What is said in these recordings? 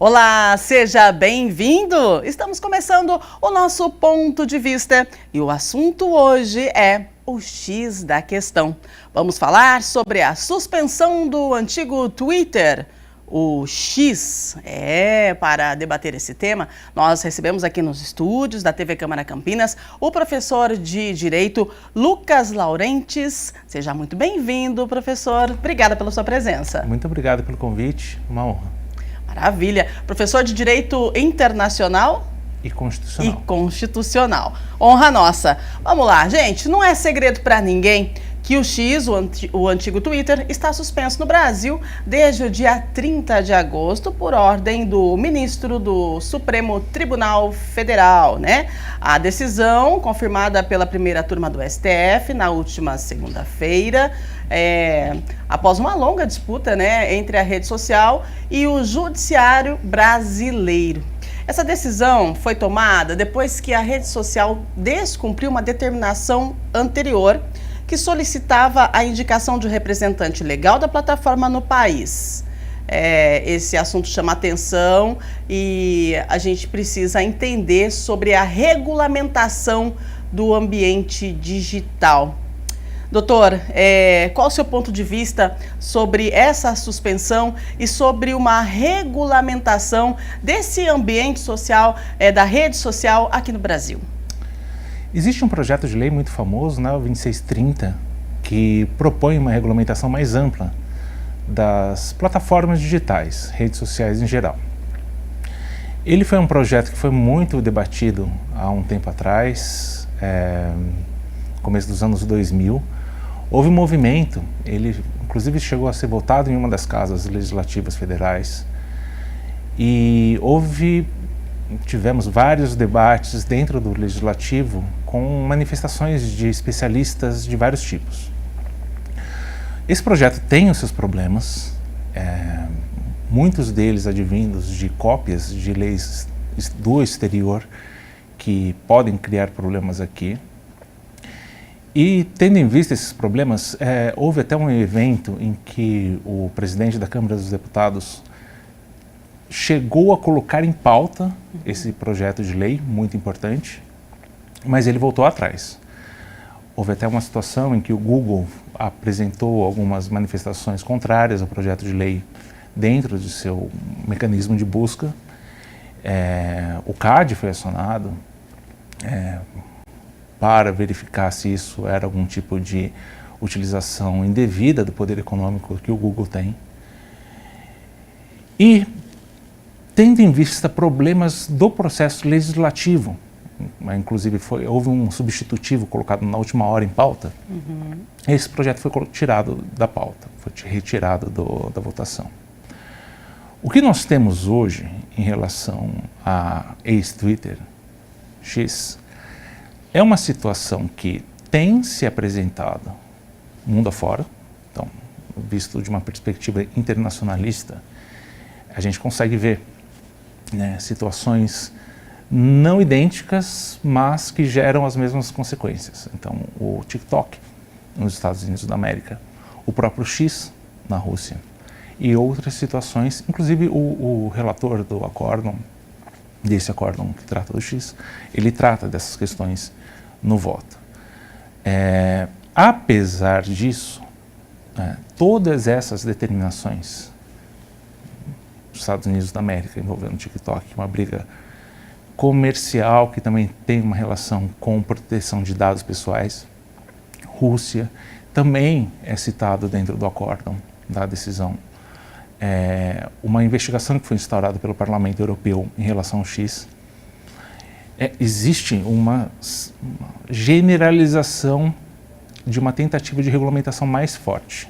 Olá, seja bem-vindo! Estamos começando o nosso ponto de vista e o assunto hoje é o X da questão. Vamos falar sobre a suspensão do antigo Twitter, o X. Para debater esse tema, nós recebemos aqui nos estúdios da TV Câmara Campinas o professor de Direito Lucas Laurentes. Seja muito bem-vindo, professor. Obrigada pela sua presença. Muito obrigado pelo convite, uma honra. Maravilha. Professor de Direito Internacional e Constitucional. Honra nossa. Vamos lá, gente. Não é segredo para ninguém que o X, o antigo Twitter, está suspenso no Brasil desde o dia 30 de agosto por ordem do ministro do Supremo Tribunal Federal, né? A decisão, confirmada pela primeira turma do STF na última segunda-feira, após uma longa disputa, né, entre a rede social e o judiciário brasileiro. Essa decisão foi tomada depois que a rede social descumpriu uma determinação anterior que solicitava a indicação de um representante legal da plataforma no país. Esse assunto chama atenção e a gente precisa entender sobre a regulamentação do ambiente digital. Doutor, qual o seu ponto de vista sobre essa suspensão e sobre uma regulamentação desse ambiente social, da rede social aqui no Brasil? Existe um projeto de lei muito famoso, né, o 2630, que propõe uma regulamentação mais ampla das plataformas digitais, redes sociais em geral. Ele foi um projeto que foi muito debatido há um tempo atrás, começo dos anos 2000. Houve um movimento, ele inclusive chegou a ser votado em uma das casas legislativas federais e tivemos vários debates dentro do legislativo com manifestações de especialistas de vários tipos. Esse projeto tem os seus problemas, muitos deles advindos de cópias de leis do exterior que podem criar problemas aqui. E, tendo em vista esses problemas, houve até um evento em que o presidente da Câmara dos Deputados chegou a colocar em pauta esse projeto de lei, muito importante, mas ele voltou atrás. Houve até uma situação em que o Google apresentou algumas manifestações contrárias ao projeto de lei dentro de seu mecanismo de busca. O CAD foi acionado para verificar se isso era algum tipo de utilização indevida do poder econômico que o Google tem. E, tendo em vista problemas do processo legislativo, inclusive houve um substitutivo colocado na última hora em pauta, esse projeto foi tirado da pauta, foi retirado da votação. O que nós temos hoje em relação a ex-Twitter, X, é uma situação que tem se apresentado mundo afora. Então, visto de uma perspectiva internacionalista, a gente consegue ver, né, situações não idênticas, mas que geram as mesmas consequências. Então, o TikTok nos Estados Unidos da América, o próprio X na Rússia e outras situações, inclusive o relator do acórdão, desse acórdão que trata do X, ele trata dessas questões no voto. Apesar disso, todas essas determinações dos Estados Unidos da América envolvendo o TikTok, uma briga comercial que também tem uma relação com proteção de dados pessoais, Rússia, também é citado dentro do acórdão da decisão. Uma investigação que foi instaurada pelo Parlamento Europeu em relação ao X. Existe uma generalização de uma tentativa de regulamentação mais forte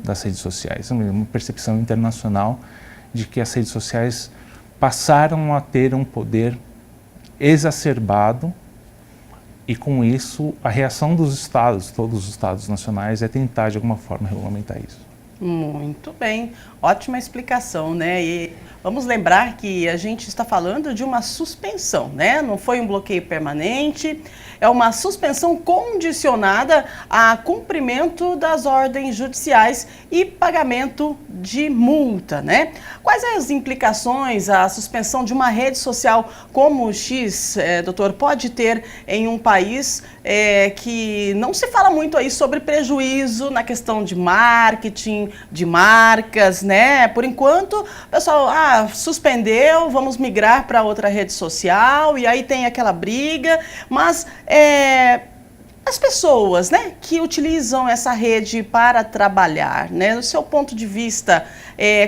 das redes sociais, uma percepção internacional de que as redes sociais passaram a ter um poder exacerbado e, com isso, a reação dos estados, todos os estados nacionais, é tentar de alguma forma regulamentar isso. Muito bem. Ótima explicação, né? E vamos lembrar que a gente está falando de uma suspensão, né? Não foi um bloqueio permanente, é uma suspensão condicionada a cumprimento das ordens judiciais e pagamento de multa, né? Quais as implicações a suspensão de uma rede social como o X, doutor, pode ter em um país que não se fala muito aí sobre prejuízo na questão de marketing, de marcas, né? Por enquanto, o pessoal, suspendeu, vamos migrar para outra rede social e aí tem aquela briga, mas as pessoas, né, que utilizam essa rede para trabalhar, né, no seu ponto de vista,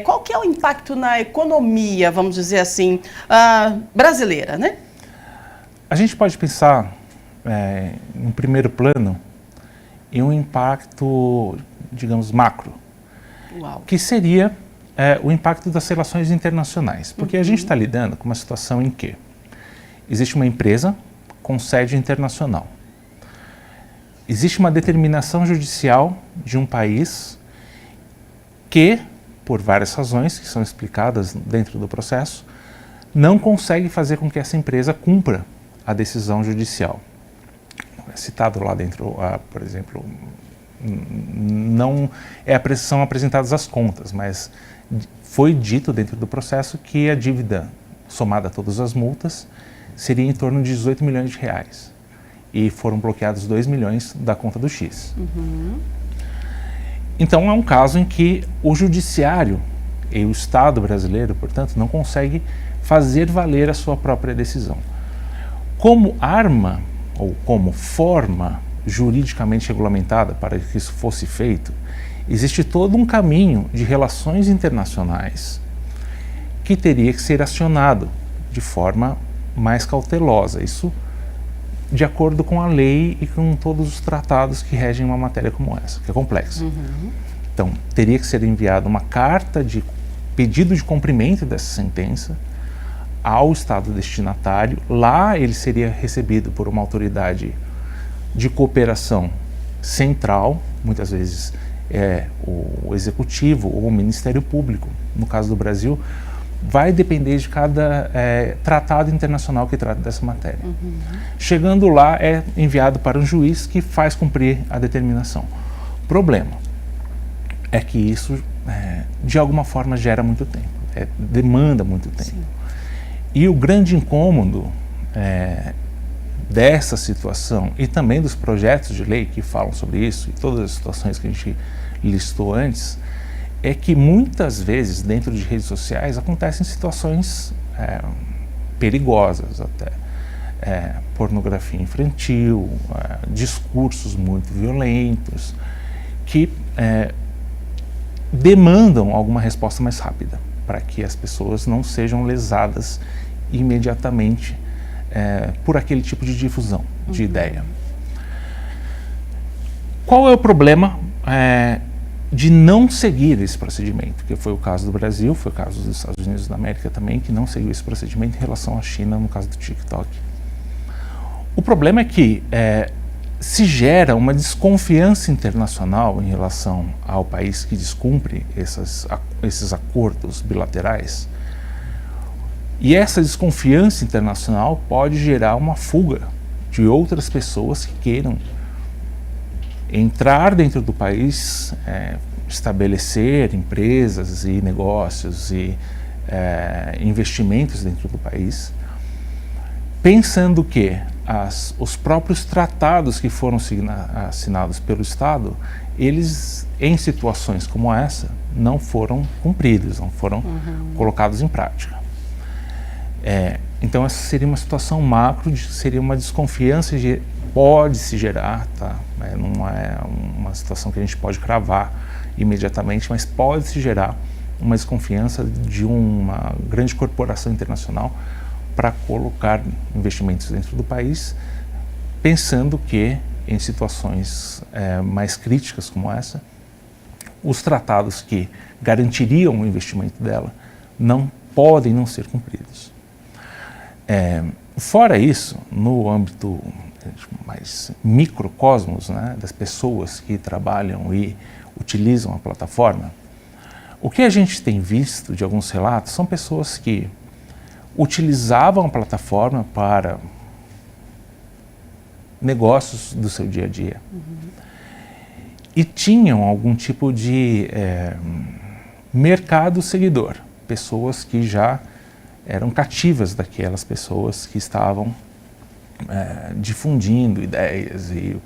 qual que é o impacto na economia, vamos dizer assim, brasileira, né? A gente pode pensar, em primeiro plano, em um impacto, digamos, macro, Uau. que seria o impacto das relações internacionais. Porque a gente está lidando com uma situação em que existe uma empresa com sede internacional. Existe uma determinação judicial de um país que, por várias razões que são explicadas dentro do processo, não consegue fazer com que essa empresa cumpra a decisão judicial. É citado lá dentro, por exemplo, não são apresentadas as contas, mas foi dito dentro do processo que a dívida somada a todas as multas seria em torno de 18 milhões de reais. E foram bloqueados 2 milhões da conta do X. Então é um caso em que o judiciário e o Estado brasileiro, portanto, não consegue fazer valer a sua própria decisão. Como arma ou como forma juridicamente regulamentada para que isso fosse feito, existe todo um caminho de relações internacionais que teria que ser acionado de forma mais cautelosa. Isso de acordo com a lei e com todos os tratados que regem uma matéria como essa, que é complexa. Então, teria que ser enviada uma carta de pedido de cumprimento dessa sentença ao Estado destinatário. Lá ele seria recebido por uma autoridade de cooperação central, muitas vezes o Executivo ou o Ministério Público, no caso do Brasil, vai depender de cada tratado internacional que trata dessa matéria. Chegando lá, é enviado para um juiz que faz cumprir a determinação. O problema é que isso, de alguma forma, gera muito tempo, demanda muito tempo. Sim. E o grande incômodo dessa situação e também dos projetos de lei que falam sobre isso e todas as situações que a gente listou antes, é que muitas vezes dentro de redes sociais acontecem situações perigosas até. Pornografia infantil, discursos muito violentos, que demandam alguma resposta mais rápida, para que as pessoas não sejam lesadas imediatamente por aquele tipo de difusão de ideia. Qual é o problema de não seguir esse procedimento? Que foi o caso do Brasil, foi o caso dos Estados Unidos da América também, que não seguiu esse procedimento em relação à China, no caso do TikTok. O problema é que se gera uma desconfiança internacional em relação ao país que descumpre esses acordos bilaterais. E essa desconfiança internacional pode gerar uma fuga de outras pessoas que queiram entrar dentro do país, estabelecer empresas e negócios e investimentos dentro do país, pensando que os próprios tratados que foram assinados pelo Estado, eles, em situações como essa, não foram cumpridos, não foram colocados em prática. Então essa seria uma situação macro, seria uma desconfiança, pode se gerar, tá? Não é uma situação que a gente pode cravar imediatamente, mas pode se gerar uma desconfiança de uma grande corporação internacional para colocar investimentos dentro do país, pensando que em situações mais críticas como essa, os tratados que garantiriam o investimento dela podem não ser cumpridos. Fora isso, no âmbito mais microcosmos, né, das pessoas que trabalham e utilizam a plataforma, O que a gente tem visto de alguns relatos são pessoas que utilizavam a plataforma para negócios do seu dia a dia. E tinham algum tipo de mercado seguidor, pessoas que já eram cativas daquelas pessoas que estavam difundindo ideias e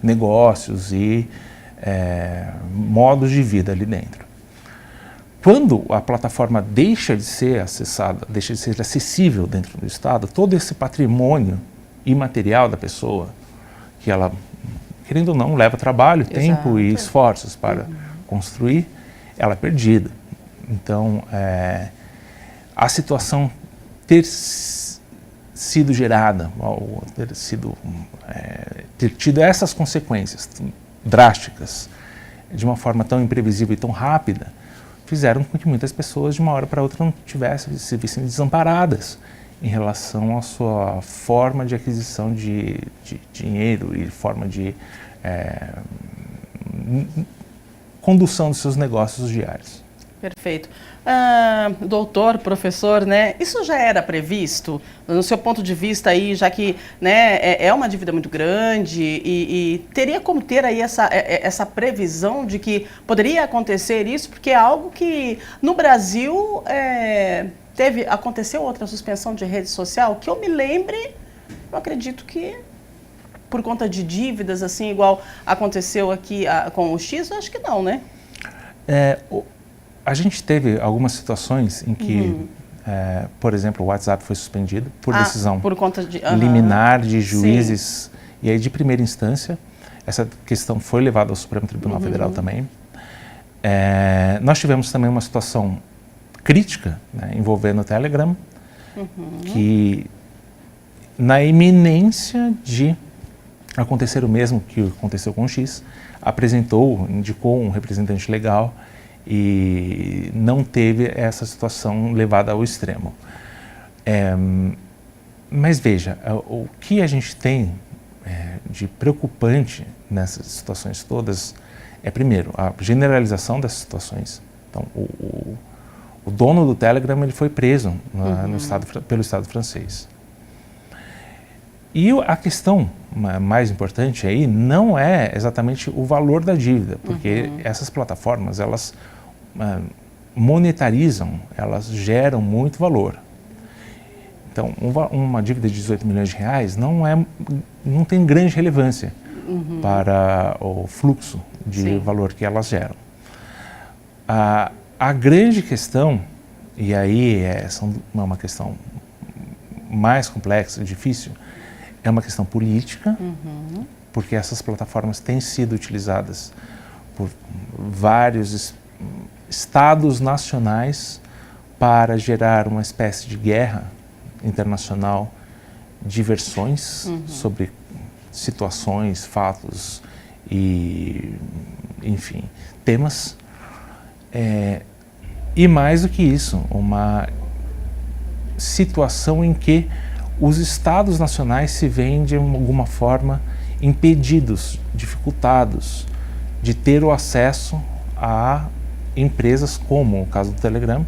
negócios e modos de vida ali dentro. Quando a plataforma deixa de ser acessada, deixa de ser acessível dentro do Estado, todo esse patrimônio imaterial da pessoa, que ela, querendo ou não, leva trabalho, tempo e esforços para construir, ela é perdida. Então, a situação ter sido gerada, ou ter tido essas consequências drásticas, de uma forma tão imprevisível e tão rápida, fizeram com que muitas pessoas, de uma hora para outra, não se vissem desamparadas em relação à sua forma de aquisição de dinheiro e forma de condução dos seus negócios diários. Perfeito. Doutor, professor, né, isso já era previsto, no seu ponto de vista aí, já que, né, é uma dívida muito grande e teria como ter aí essa previsão de que poderia acontecer isso, porque é algo que no Brasil aconteceu outra suspensão de rede social, que eu me lembre, eu acredito que por conta de dívidas, assim, igual aconteceu aqui com o X, eu acho que não, né? A gente teve algumas situações em que, por exemplo, o WhatsApp foi suspendido por decisão por conta de, liminar de juízes, e aí de primeira instância. Essa questão foi levada ao Supremo Tribunal Federal também. Nós tivemos também uma situação crítica, né, envolvendo o Telegram, que na iminência de acontecer o mesmo que aconteceu com o X, indicou um representante legal e não teve essa situação levada ao extremo. Mas veja, o que a gente tem de preocupante nessas situações todas é, primeiro, a generalização dessas situações. Então, o dono do Telegram ele foi preso pelo Estado francês. E a questão mais importante aí não é exatamente o valor da dívida, porque essas plataformas, elas monetarizam, elas geram muito valor. Então, uma dívida de 18 milhões de reais não tem grande relevância para o fluxo de valor que elas geram. A grande questão, e aí é uma questão mais complexa, difícil, é uma questão política, porque essas plataformas têm sido utilizadas por vários estados nacionais para gerar uma espécie de guerra internacional de versões sobre situações, fatos e, enfim, temas. E mais do que isso, uma situação em que os estados nacionais se veem de alguma forma impedidos, dificultados de ter o acesso a empresas como o caso do Telegram,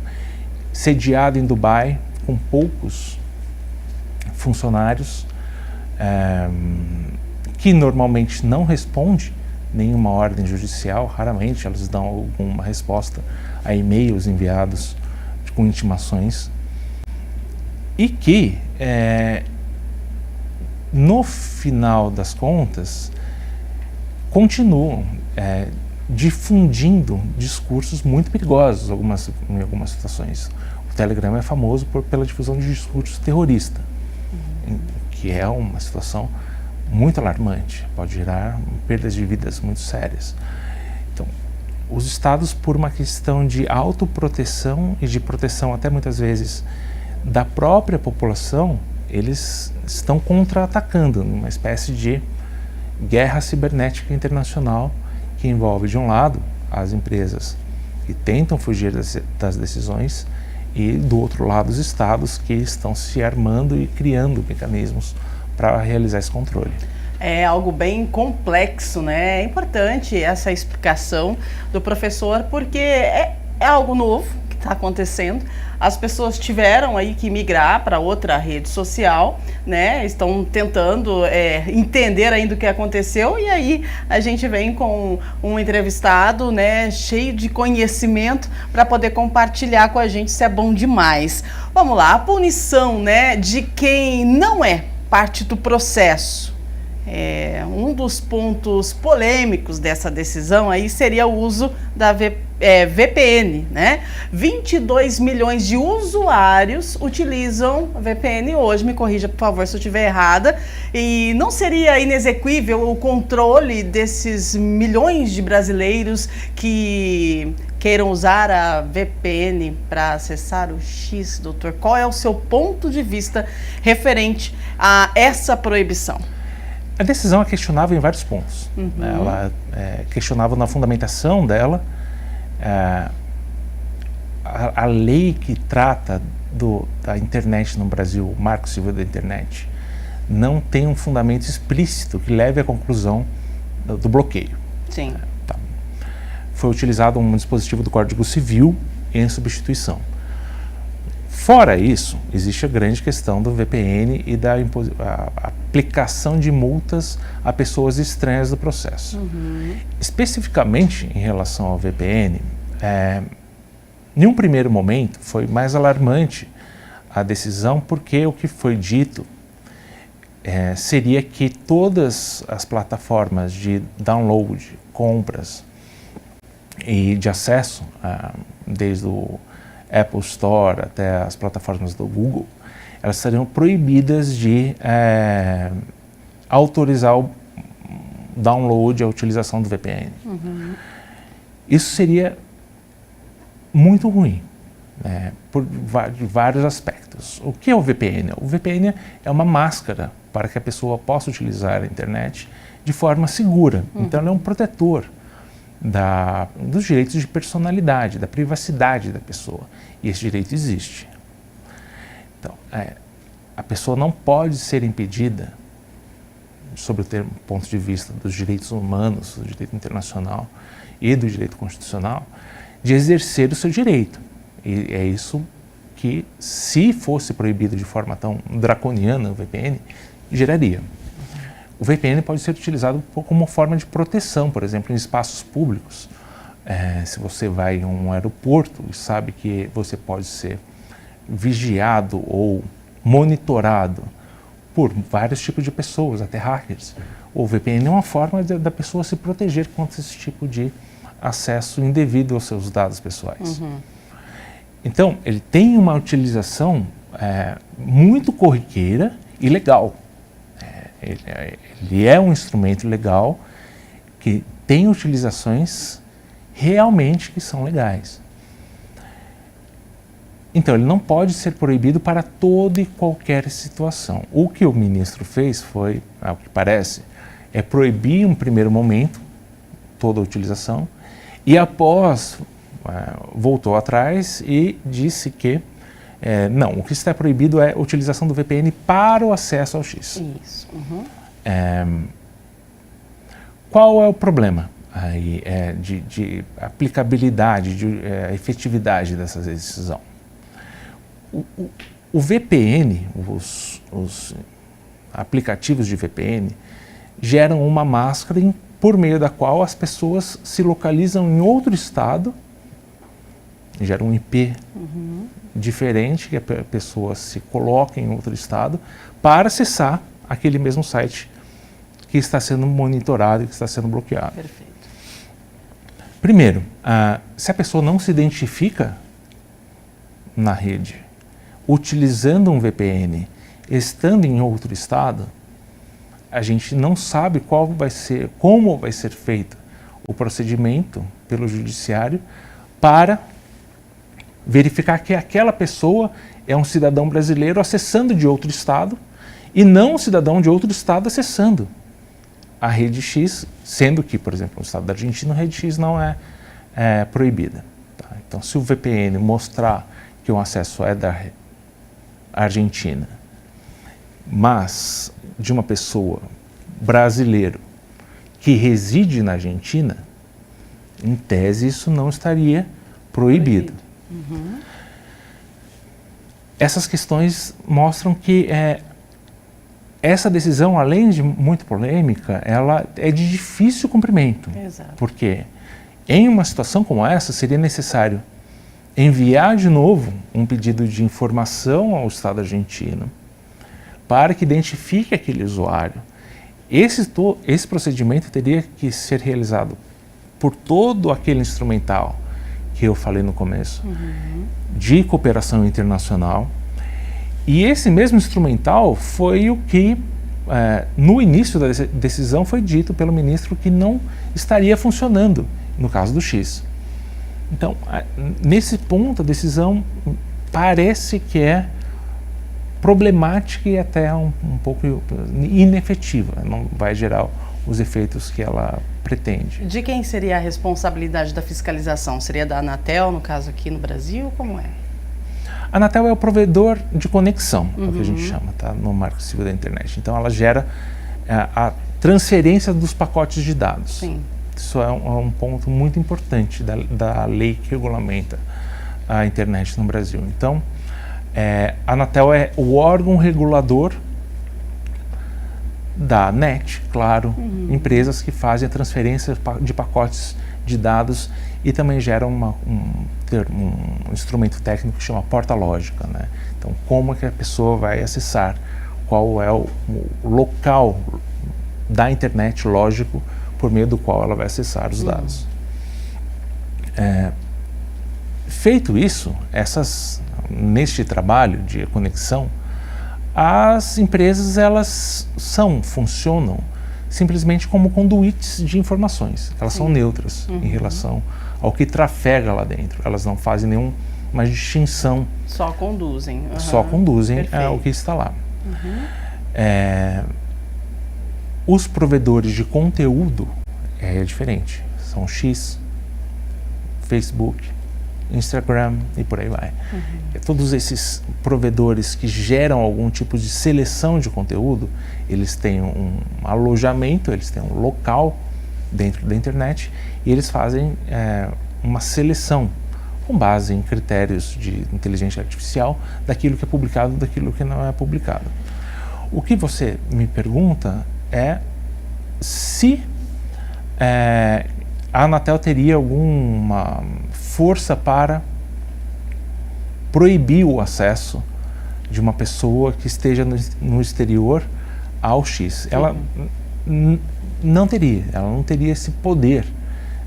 sediado em Dubai, com poucos funcionários, que normalmente não responde nenhuma ordem judicial, raramente elas dão alguma resposta a e-mails enviados com intimações, e que, no final das contas, continuam difundindo discursos muito perigosos em algumas situações. O Telegram é famoso pela difusão de discursos terroristas, que é uma situação muito alarmante, pode gerar perdas de vidas muito sérias. Então, os estados, por uma questão de autoproteção e de proteção até muitas vezes da própria população, eles estão contra-atacando numa espécie de guerra cibernética internacional que envolve, de um lado, as empresas que tentam fugir das decisões e, do outro lado, os estados que estão se armando e criando mecanismos para realizar esse controle. É algo bem complexo, né? É importante essa explicação do professor, porque é algo novo que está acontecendo. As pessoas tiveram aí que migrar para outra rede social, né? Estão tentando entender ainda o que aconteceu, e aí a gente vem com um entrevistado, né, cheio de conhecimento para poder compartilhar com a gente. Isso é bom demais. Vamos lá, a punição, né, de quem não é parte do processo. Um dos pontos polêmicos dessa decisão aí seria o uso da VPN, né? 22 milhões de usuários utilizam VPN hoje, me corrija por favor se eu estiver errada, e não seria inexequível o controle desses milhões de brasileiros que queiram usar a VPN para acessar o X, doutor? Qual é o seu ponto de vista referente a essa proibição? A decisão é questionável em vários pontos. Ela é questionável na fundamentação dela. A lei que trata da internet no Brasil, o Marco Civil da Internet, não tem um fundamento explícito que leve à conclusão do bloqueio. Sim. Foi utilizado um dispositivo do Código Civil em substituição. Fora isso, existe a grande questão do VPN e da aplicação de multas a pessoas estranhas do processo. Especificamente em relação ao VPN, em um primeiro momento foi mais alarmante a decisão, porque o que foi dito seria que todas as plataformas de download, compras e de acesso, desde o Apple Store até as plataformas do Google, elas seriam proibidas de autorizar o download e a utilização do VPN. Isso seria muito ruim, por vários aspectos. O que é o VPN? O VPN é uma máscara para que a pessoa possa utilizar a internet de forma segura. Então, ele é um protetor dos direitos de personalidade, da privacidade da pessoa. E esse direito existe. Então, a pessoa não pode ser impedida, sob o ponto de vista dos direitos humanos, do direito internacional e do direito constitucional, de exercer o seu direito. E é isso que, se fosse proibido de forma tão draconiana o VPN, geraria. O VPN pode ser utilizado como forma de proteção, por exemplo, em espaços públicos. Se você vai em um aeroporto e sabe que você pode ser vigiado ou monitorado por vários tipos de pessoas, até hackers. O VPN é uma forma da pessoa se proteger contra esse tipo de acesso indevido aos seus dados pessoais. Então, ele tem uma utilização muito corriqueira e legal. Ele é um instrumento legal que tem utilizações realmente que são legais. Então, ele não pode ser proibido para toda e qualquer situação. O que o ministro fez foi, ao que parece, proibir em um primeiro momento toda a utilização e após voltou atrás e disse que não, o que está proibido é a utilização do VPN para o acesso ao X. Isso. Qual é o problema aí, de aplicabilidade, de efetividade dessa decisão? O VPN, os aplicativos de VPN, geram uma máscara por meio da qual as pessoas se localizam em outro estado, geram um IP diferente, que a pessoa se coloca em outro estado para acessar aquele mesmo site que está sendo monitorado e que está sendo bloqueado. Perfeito. Primeiro, se a pessoa não se identifica na rede, utilizando um VPN, estando em outro estado, a gente não sabe como vai ser feito o procedimento pelo judiciário para verificar que aquela pessoa é um cidadão brasileiro acessando de outro estado e não um cidadão de outro estado acessando a rede X, sendo que, por exemplo, no estado da Argentina, a rede X não é proibida. Tá? Então, se o VPN mostrar que o acesso é da Argentina, mas de uma pessoa brasileira que reside na Argentina, em tese isso não estaria proibido. Essas questões mostram que essa decisão, além de muito polêmica, ela é de difícil cumprimento. Exato. Porque em uma situação como essa, seria necessário enviar de novo um pedido de informação ao Estado argentino para que identifique aquele usuário. Esse procedimento teria que ser realizado por todo aquele instrumental que eu falei no começo, de cooperação internacional. E esse mesmo instrumental foi o que, no início da decisão, foi dito pelo ministro que não estaria funcionando no caso do X. Então, nesse ponto, a decisão parece que é problemática e até um pouco inefetiva, não vai gerar os efeitos que ela pretende. De quem seria a responsabilidade da fiscalização? Seria da Anatel, no caso aqui no Brasil? Como é? A Anatel é o provedor de conexão, é o que a gente chama, tá? No Marco Civil da Internet. Então, ela gera a transferência dos pacotes de dados. Sim. Isso é um ponto muito importante da lei que regulamenta a internet no Brasil. Então, a Anatel é o órgão regulador da NET, claro, empresas que fazem a transferência de pacotes de dados e também geram um instrumento técnico que chama porta lógica, né? Então, como é que a pessoa vai acessar, qual é o local da internet lógico por meio do qual ela vai acessar os dados. Feito isso, neste trabalho de conexão, as empresas funcionam simplesmente como conduítes de informações. Elas são neutras em relação ao que trafega lá dentro. Elas não fazem nenhuma distinção. Só conduzem. Só conduzem o que está lá. Os provedores de conteúdo é diferente. São X, Facebook, Instagram e por aí vai. Todos esses provedores que geram algum tipo de seleção de conteúdo, eles têm um alojamento, eles têm um local dentro da internet e eles fazem uma seleção com base em critérios de inteligência artificial daquilo que é publicado e daquilo que não é publicado. O que você me pergunta é se a Anatel teria alguma força para proibir o acesso de uma pessoa que esteja no exterior ao X. Ela não teria, ela não teria esse poder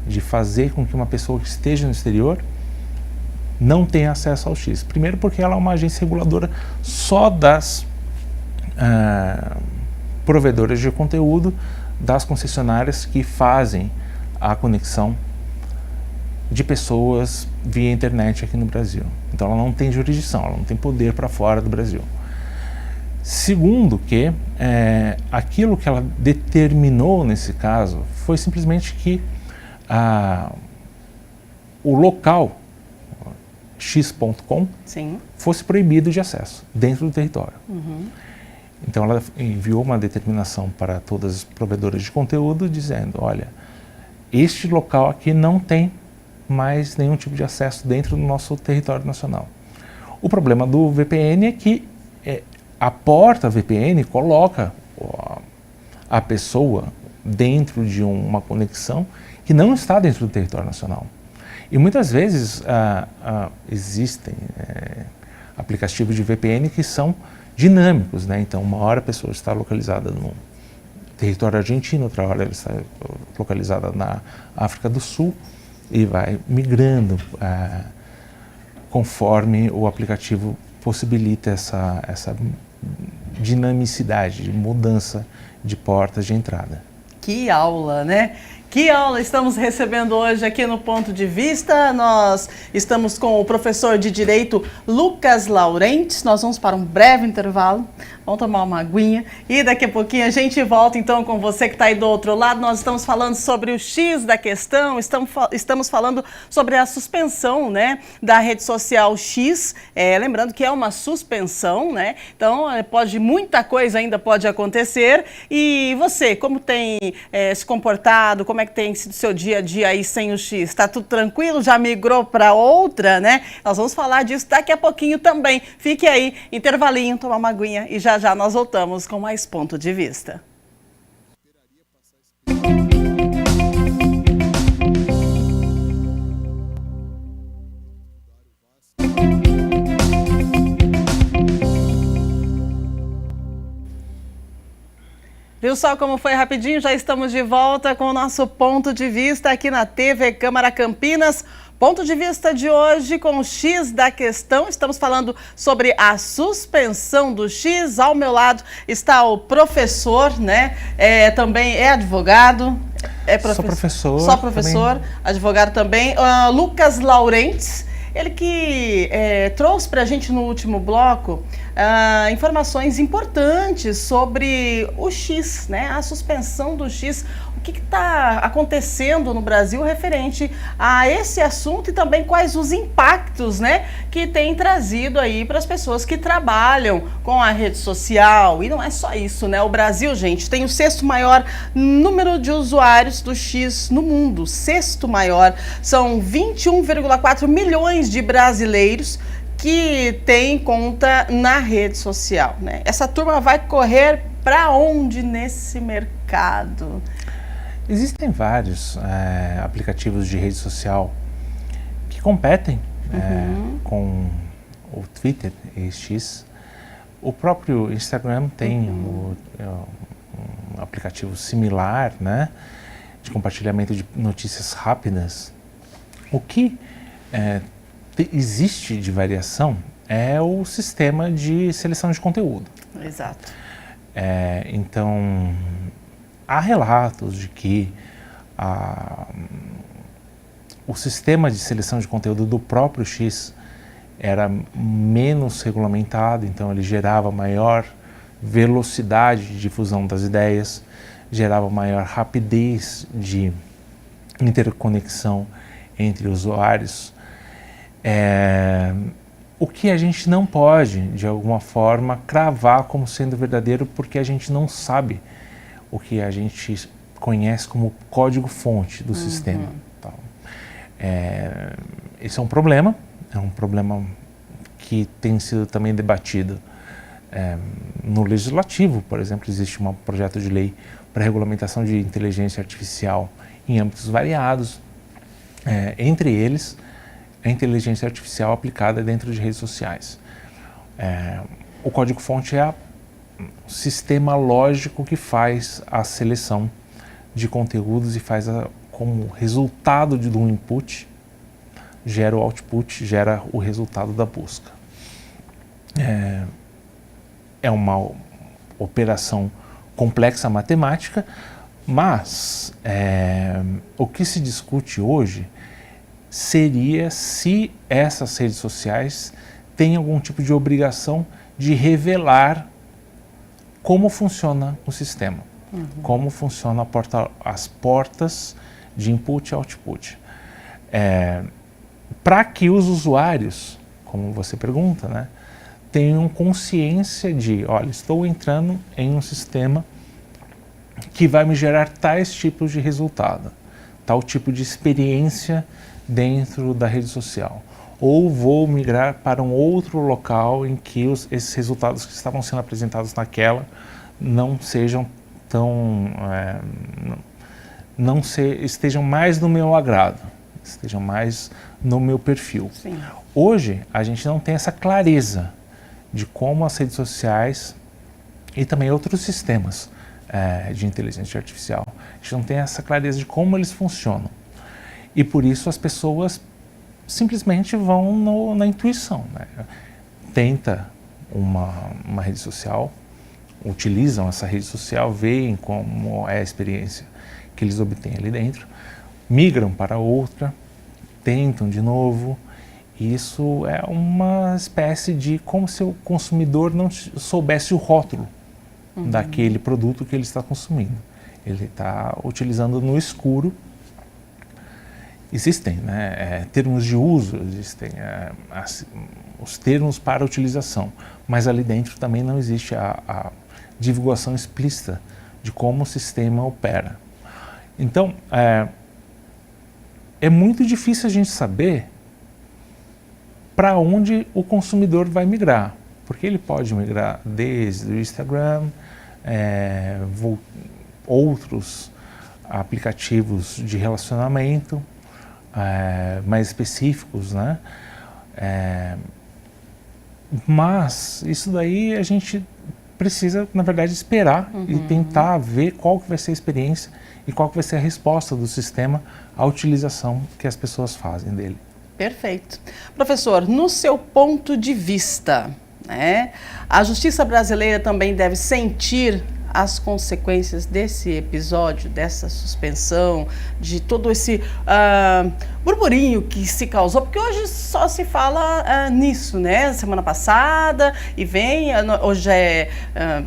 de fazer com que uma pessoa que esteja no exterior não tenha acesso ao X. Primeiro porque ela é uma agência reguladora só das provedoras de conteúdo, das concessionárias que fazem a conexão de pessoas via internet aqui no Brasil. Então ela não tem jurisdição, ela não tem poder para fora do Brasil. Segundo que aquilo que ela determinou nesse caso foi simplesmente que o local x.com fosse proibido de acesso dentro do território. Então ela enviou uma determinação para todas as provedoras de conteúdo dizendo, olha, este local aqui não tem mais nenhum tipo de acesso dentro do nosso território nacional. O problema do VPN é que a porta VPN coloca a pessoa dentro de uma conexão que não está dentro do território nacional. E muitas vezes existem aplicativos de VPN que são dinâmicos, né? Então, uma hora a pessoa está localizada no território argentino, outra hora ela está localizada na África do Sul e vai migrando conforme o aplicativo possibilita essa dinamicidade, de mudança de portas de entrada. Que aula, né? Que aula estamos recebendo hoje aqui no Ponto de Vista. Nós estamos com o professor de Direito Lucas Laurentes. Nós vamos para um breve intervalo, vamos tomar uma aguinha e daqui a pouquinho a gente volta então com você que está aí do outro lado. Nós estamos falando sobre o X da questão, estamos falando sobre a suspensão, né, da rede social X, lembrando que é uma suspensão, né? Então muita coisa ainda pode acontecer. E você, como tem se comportado, como é é que tem sido o seu dia a dia aí sem o X? Está tudo tranquilo? Já migrou para outra, né? Nós vamos falar disso daqui a pouquinho também. Fique aí, intervalinho, tomar uma aguinha e já já nós voltamos com mais ponto de vista. Viu só como foi rapidinho? Já estamos de volta com o nosso ponto de vista aqui na TV Câmara Campinas. Ponto de vista de hoje com o X da questão. Estamos falando sobre a suspensão do X. Ao meu lado está o professor, né? Também é advogado. Só professor. Só professor, também. Advogado também. Lucas Laurentes. Ele que trouxe para a gente no último bloco informações importantes sobre o X, né? A suspensão do X. O que está acontecendo no Brasil referente a esse assunto e também quais os impactos, né, que tem trazido aí para as pessoas que trabalham com a rede social. E não é só isso, né? O Brasil, gente, tem o 6º maior número de usuários do X no mundo. 6º maior. São 21,4 milhões de brasileiros que têm conta na rede social, né? Essa turma vai correr para onde nesse mercado? Existem vários aplicativos de rede social que competem com o Twitter e X. O próprio Instagram tem um aplicativo similar, né, de compartilhamento de notícias rápidas. O que existe de variação é o sistema de seleção de conteúdo. Exato. Então, há relatos de que o sistema de seleção de conteúdo do próprio X era menos regulamentado, então ele gerava maior velocidade de difusão das ideias, gerava maior rapidez de interconexão entre usuários. O que a gente não pode, de alguma forma, cravar como sendo verdadeiro, porque a gente não sabe o que a gente conhece como código-fonte do sistema. Então, esse é um problema que tem sido também debatido no Legislativo. Por exemplo, existe um projeto de lei para regulamentação de inteligência artificial em âmbitos variados, entre eles a inteligência artificial aplicada dentro de redes sociais. O código-fonte é o sistema lógico que faz a seleção de conteúdos e faz como resultado de um input, gera o output, gera o resultado da busca. É uma operação complexa matemática, mas o que se discute hoje seria se essas redes sociais têm algum tipo de obrigação de revelar como funciona o sistema, como funciona as portas de input e output. Para que os usuários, como você pergunta, né, tenham consciência de, olha, estou entrando em um sistema que vai me gerar tais tipos de resultado, tal tipo de experiência dentro da rede social. Ou vou migrar para um outro local em que esses resultados que estavam sendo apresentados naquela não sejam tão... estejam mais no meu agrado, estejam mais no meu perfil. Sim. Hoje, a gente não tem essa clareza de como as redes sociais e também outros sistemas de inteligência artificial, a gente não tem essa clareza de como eles funcionam. E por isso as pessoas simplesmente vão na intuição, né? Tenta uma rede social, utilizam essa rede social, veem como é a experiência que eles obtêm ali dentro, migram para outra, tentam de novo. Isso é uma espécie de como se o consumidor não soubesse o rótulo daquele produto que ele está consumindo. Ele está utilizando no escuro. Existem, né, termos de uso, existem os termos para utilização, mas ali dentro também não existe a divulgação explícita de como o sistema opera. Então, é muito difícil a gente saber para onde o consumidor vai migrar, porque ele pode migrar desde o Instagram, outros aplicativos de relacionamento mais específicos, né? Mas isso daí a gente precisa, na verdade, esperar e tentar ver qual que vai ser a experiência e qual que vai ser a resposta do sistema à utilização que as pessoas fazem dele. Perfeito. Professor, no seu ponto de vista, né, a justiça brasileira também deve sentir as consequências desse episódio, dessa suspensão, de todo esse burburinho que se causou, porque hoje só se fala nisso, né? Semana passada e hoje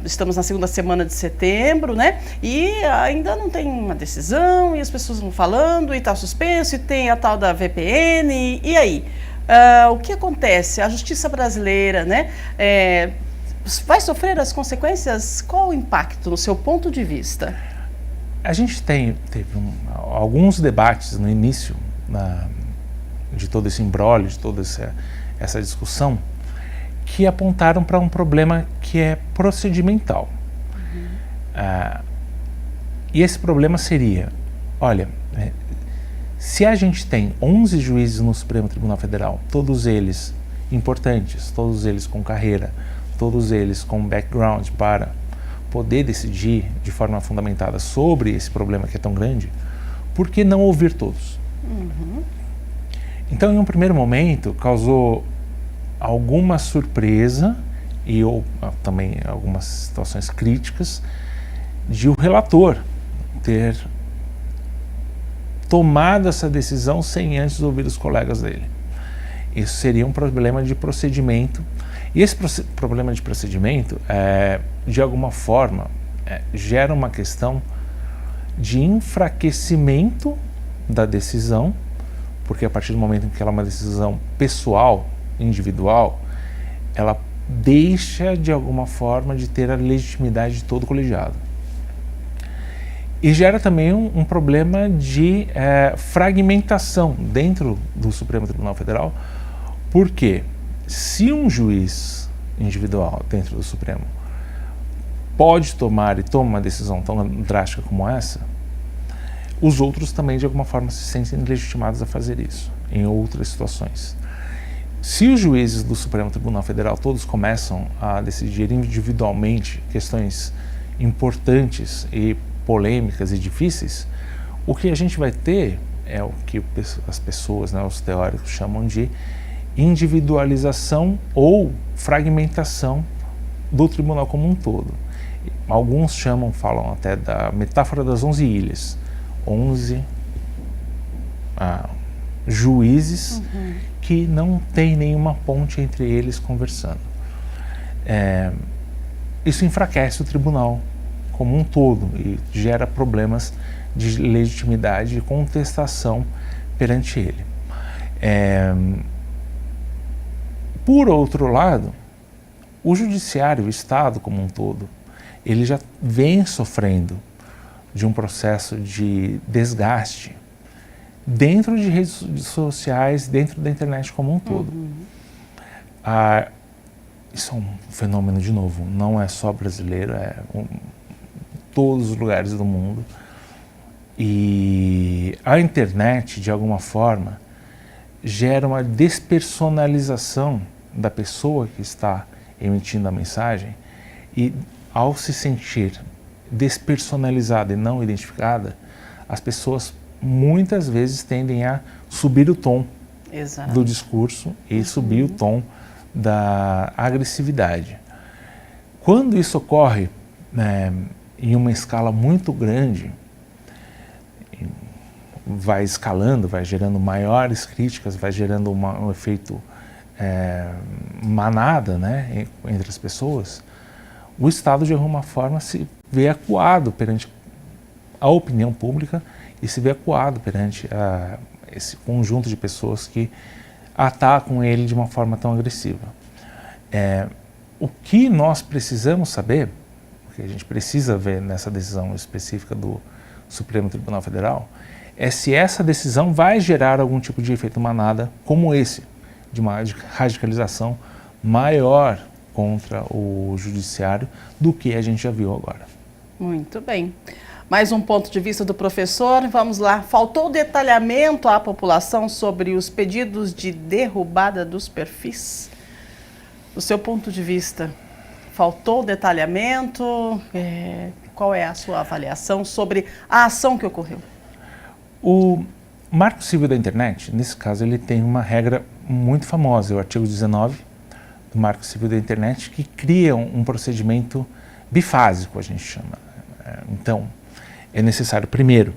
estamos na segunda semana de setembro, né? E ainda não tem uma decisão e as pessoas vão falando e está suspenso e tem a tal da VPN e aí? O que acontece? A justiça brasileira, né? Vai sofrer as consequências? Qual o impacto, no seu ponto de vista? A gente teve alguns debates no início de todo esse imbróglio, de toda essa discussão, que apontaram para um problema que é procedimental. E esse problema seria, olha, se a gente tem 11 juízes no Supremo Tribunal Federal, todos eles importantes, todos eles com carreira, todos eles com background para poder decidir de forma fundamentada sobre esse problema que é tão grande, por que não ouvir todos? Então, em um primeiro momento, causou alguma surpresa e também algumas situações críticas de o relator ter tomado essa decisão sem antes ouvir os colegas dele. Isso seria um problema de procedimento. E esse problema de procedimento, de alguma forma, gera uma questão de enfraquecimento da decisão, porque a partir do momento em que ela é uma decisão pessoal, individual, ela deixa, de alguma forma, de ter a legitimidade de todo o colegiado. E gera também um problema de fragmentação dentro do Supremo Tribunal Federal, porque se um juiz individual dentro do Supremo pode tomar e toma uma decisão tão drástica como essa, os outros também de alguma forma se sentem legitimados a fazer isso em outras situações. Se os juízes do Supremo Tribunal Federal todos começam a decidir individualmente questões importantes e polêmicas e difíceis, o que a gente vai ter é o que as pessoas, né, os teóricos chamam de individualização ou fragmentação do tribunal como um todo. Alguns falam até da metáfora das 11 ilhas. 11 juízes que não tem nenhuma ponte entre eles conversando. Isso enfraquece o tribunal como um todo e gera problemas de legitimidade e contestação perante ele. Por outro lado, o judiciário, o Estado como um todo, ele já vem sofrendo de um processo de desgaste dentro de redes sociais, dentro da internet como um todo. Isso é um fenômeno, de novo, não é só brasileiro, todos os lugares do mundo. E a internet, de alguma forma, gera uma despersonalização da pessoa que está emitindo a mensagem e, ao se sentir despersonalizada e não identificada, as pessoas muitas vezes tendem a subir o tom do discurso e subir o tom da agressividade. Quando isso ocorre em uma escala muito grande, vai escalando, vai gerando maiores críticas, vai gerando um efeito manada, né, entre as pessoas, o Estado de alguma forma se vê acuado perante a opinião pública e se vê acuado perante esse conjunto de pessoas que atacam ele de uma forma tão agressiva. O que nós precisamos saber, o que a gente precisa ver nessa decisão específica do Supremo Tribunal Federal é se essa decisão vai gerar algum tipo de efeito manada como esse, de uma radicalização maior contra o judiciário do que a gente já viu agora. Muito bem. Mais um ponto de vista do professor, vamos lá. Faltou detalhamento à população sobre os pedidos de derrubada dos perfis? Do seu ponto de vista, faltou detalhamento? Qual é a sua avaliação sobre a ação que ocorreu? O Marco Civil da Internet, nesse caso, ele tem uma regra muito famosa, o artigo 19 do Marco Civil da Internet, que cria um procedimento bifásico, a gente chama. Então, é necessário, primeiro,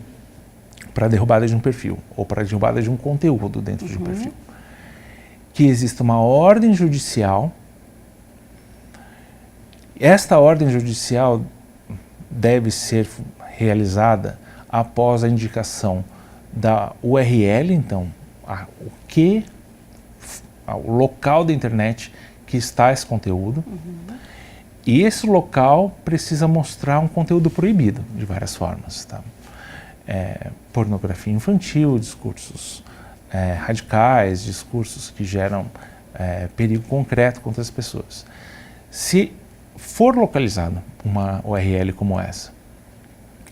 para a derrubada de um perfil ou para a derrubada de um conteúdo dentro de um perfil, que exista uma ordem judicial. Esta ordem judicial deve ser realizada após a indicação da URL, então, o local da internet que está esse conteúdo. E esse local precisa mostrar um conteúdo proibido, de várias formas. Tá? Pornografia infantil, discursos radicais, discursos que geram perigo concreto contra as pessoas. Se for localizada uma URL como essa,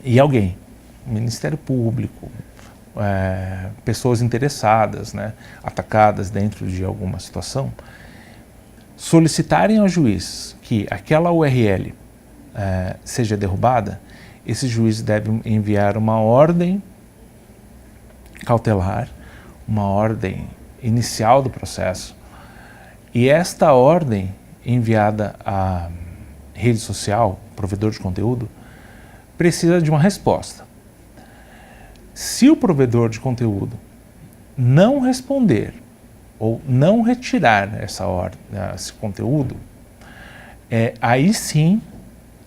e alguém, Ministério Público, pessoas interessadas, né, atacadas dentro de alguma situação, solicitarem ao juiz que aquela URL seja derrubada, esse juiz deve enviar uma ordem cautelar, uma ordem inicial do processo, e esta ordem enviada à rede social, provedor de conteúdo, precisa de uma resposta. Se o provedor de conteúdo não responder ou não retirar esse conteúdo, aí sim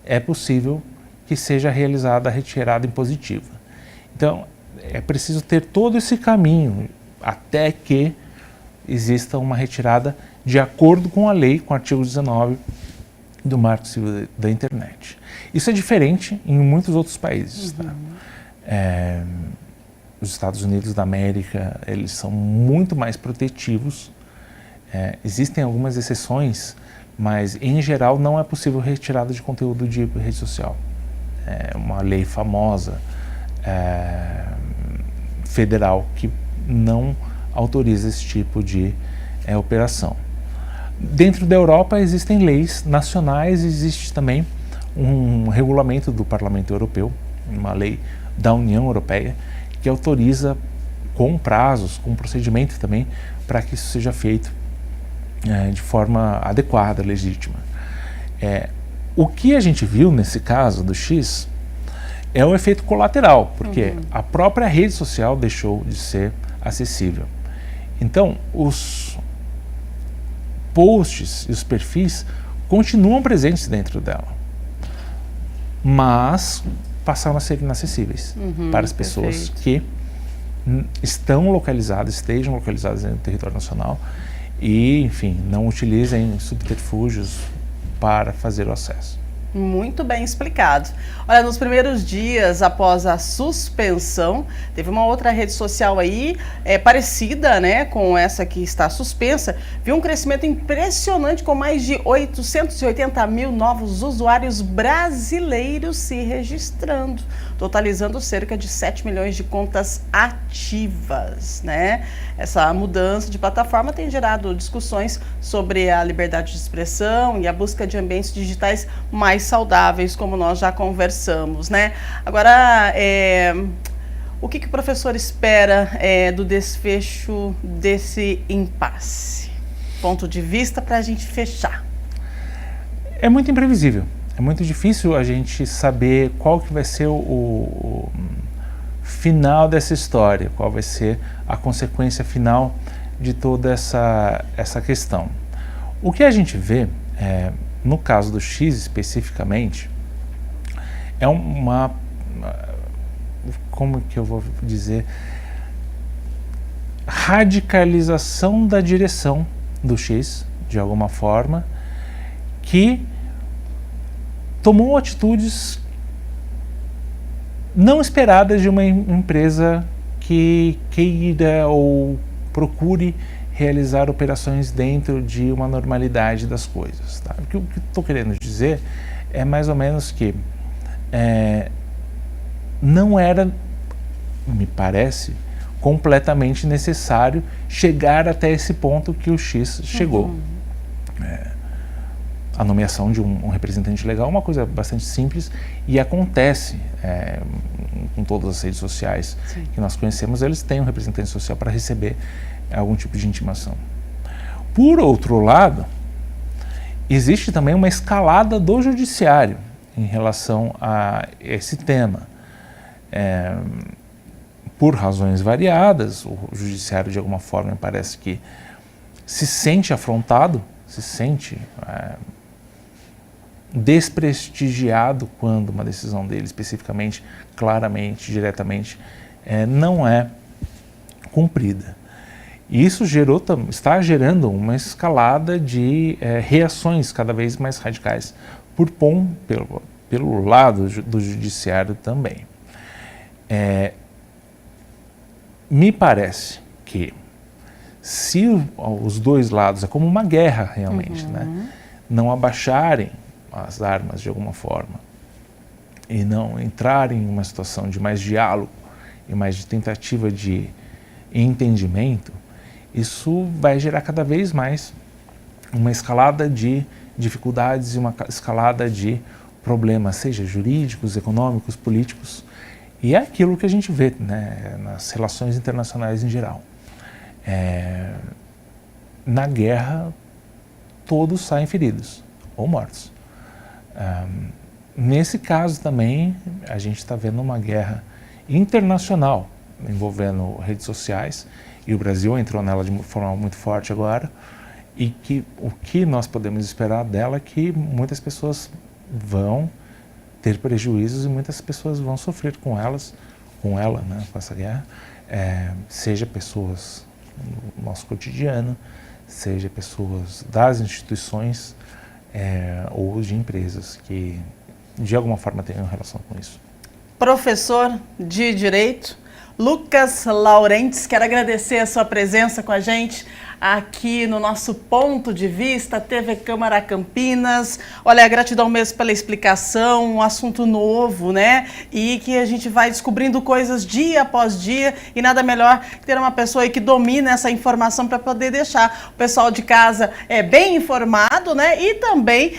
é possível que seja realizada a retirada impositiva. Então, é preciso ter todo esse caminho até que exista uma retirada de acordo com a lei, com o artigo 19 do Marco Civil da Internet. Isso é diferente em muitos outros países. Tá? Os Estados Unidos da América, eles são muito mais protetivos. Existem algumas exceções, mas em geral não é possível retirada de conteúdo de rede social. É uma lei famosa federal que não autoriza esse tipo de operação. Dentro da Europa existem leis nacionais, existe também um regulamento do Parlamento Europeu, uma lei da União Europeia, que autoriza com prazos, com procedimento também, para que isso seja feito de forma adequada, legítima. O que a gente viu nesse caso do X é um efeito colateral, porque a própria rede social deixou de ser acessível. Então, os posts e os perfis continuam presentes dentro dela, mas passaram a ser inacessíveis para as pessoas que estejam localizadas no território nacional e, enfim, não utilizem subterfúgios para fazer o acesso. Muito bem explicado. Olha, nos primeiros dias após a suspensão, teve uma outra rede social aí, parecida, né, com essa que está suspensa, viu um crescimento impressionante com mais de 880 mil novos usuários brasileiros se registrando, totalizando cerca de 7 milhões de contas ativas, né? Essa mudança de plataforma tem gerado discussões sobre a liberdade de expressão e a busca de ambientes digitais mais saudáveis, como nós já conversamos, né? Agora, o que o professor espera do desfecho desse impasse? Ponto de vista para a gente fechar. É muito imprevisível. É muito difícil a gente saber qual que vai ser o final dessa história, qual vai ser a consequência final de toda essa questão. O que a gente vê, no caso do X especificamente, é como que eu vou dizer, radicalização da direção do X, de alguma forma, que tomou atitudes não esperadas de uma empresa que queira ou procure realizar operações dentro de uma normalidade das coisas. Tá? O que eu estou querendo dizer é mais ou menos que não era, me parece, completamente necessário chegar até esse ponto que o X chegou. A nomeação de um representante legal é uma coisa bastante simples e acontece com todas as redes sociais Sim. que nós conhecemos, eles têm um representante social para receber algum tipo de intimação. Por outro lado, existe também uma escalada do judiciário em relação a esse tema. Por razões variadas, o judiciário de alguma forma parece que se sente afrontado, se sente desprestigiado quando uma decisão dele especificamente, claramente, diretamente, não é cumprida. E isso está gerando uma escalada de reações cada vez mais radicais pelo lado do judiciário também. Me parece que se os dois lados, é como uma guerra realmente, né? Não abaixarem as armas de alguma forma e não entrarem em uma situação de mais diálogo e mais de tentativa de entendimento, isso vai gerar cada vez mais uma escalada de dificuldades e uma escalada de problemas, seja jurídicos, econômicos, políticos, e é aquilo que a gente vê, né, nas relações internacionais em geral. Na guerra, todos saem feridos ou mortos. Nesse caso também, a gente está vendo uma guerra internacional envolvendo redes sociais, e o Brasil entrou nela de forma muito forte agora, e que o que nós podemos esperar dela é que muitas pessoas vão ter prejuízos e muitas pessoas vão sofrer com ela, né, com essa guerra, seja pessoas no nosso cotidiano, seja pessoas das instituições ou de empresas que de alguma forma tenham relação com isso. Professor de Direito, Lucas Laurentes, quero agradecer a sua presença com a gente aqui no nosso Ponto de Vista, TV Câmara Campinas. Olha, gratidão mesmo pela explicação, um assunto novo, né? E que a gente vai descobrindo coisas dia após dia, e nada melhor que ter uma pessoa aí que domina essa informação para poder deixar o pessoal de casa bem informado, né? E também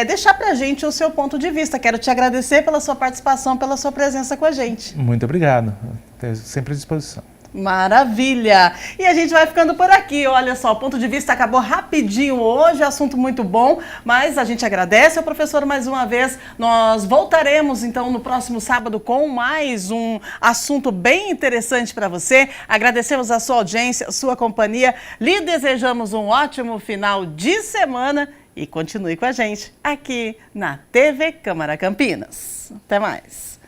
deixar pra gente o seu ponto de vista. Quero te agradecer pela sua participação, pela sua presença com a gente. Muito obrigado. Estou sempre à disposição. Maravilha! E a gente vai ficando por aqui. Olha só, o Ponto de Vista acabou rapidinho hoje, assunto muito bom, mas a gente agradece ao professor mais uma vez. Nós voltaremos então no próximo sábado com mais um assunto bem interessante para você. Agradecemos a sua audiência, a sua companhia. Lhe desejamos um ótimo final de semana e continue com a gente aqui na TV Câmara Campinas. Até mais!